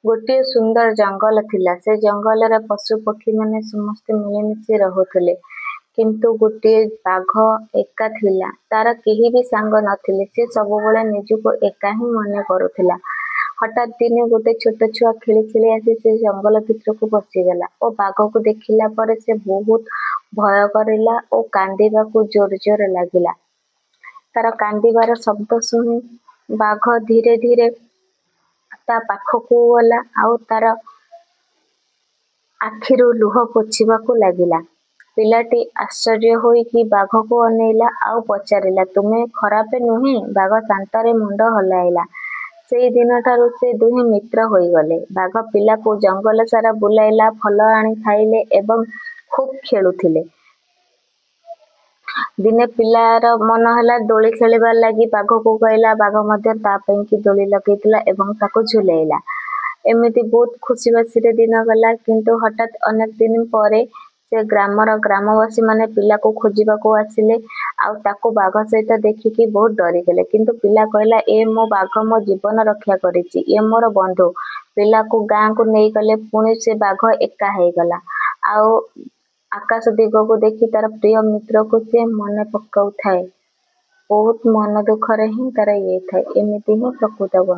गोटे सुंदर जंगल थिला। से जंगल रे पशु पक्षी माने समस्त मिलेमिशि रहुथिले। किंतु गोटे बाघ एका थिला, तार केही भी सांग नथिले। से सबुबले निजको एका ही मने करुथिला। हठात दिने गोटे छोट छुआ खेली खेली आसी से जंगल भितर को पशिगला और बाघ को देखिला पर से बहुत भय करिला और कांदिबा को जोर जोर लागिला। तार कांदिबार शब्द सुनी बाघ धीरे धीरे ता पाखकू गला आउ तार आखिरु लुह पोछिबाकू लागिला। पिलाटी आश्चर्य होई कि बाघ को अनेला आउ पचारिला, तुमे खरापे नुहे? बाघ शांतारे मुंड हलाइला। सेई दिन ठारू से दुहे मित्र होई गले। बाघ पिला को जंगल सारा बुलाइला, फल आनी खाइले एवं खूब खेलुथिले। दिने पिलार मन हला दोली खेलिबार लागी बाघ को कहला। बाघ मध्य ता पई कि दोली लगेइतिला एवं ताको झुलेइला। एमिति बहुत खुशी बासी दिन गला। किंतु हठात अनेक दिन परे से ग्रामवासी माने पिला को खोजिबा को आसिले आउ ताको बाघ सहित देखिकी बहुत डरी गले। किंतु पिला कहला, ए मो बाघ मो जीवन रक्षा करिछि, ए मोर बंधु। पिला को गाँ को नहीं गले। पुणी से बाघ एका हो गला आउ आकाश दिग को देखी तार प्रिय मित्र को से मन पकाउ थाए। बहुत मन दुखरे ही तार ये थाए। एमिति ही प्रकृत बंधु।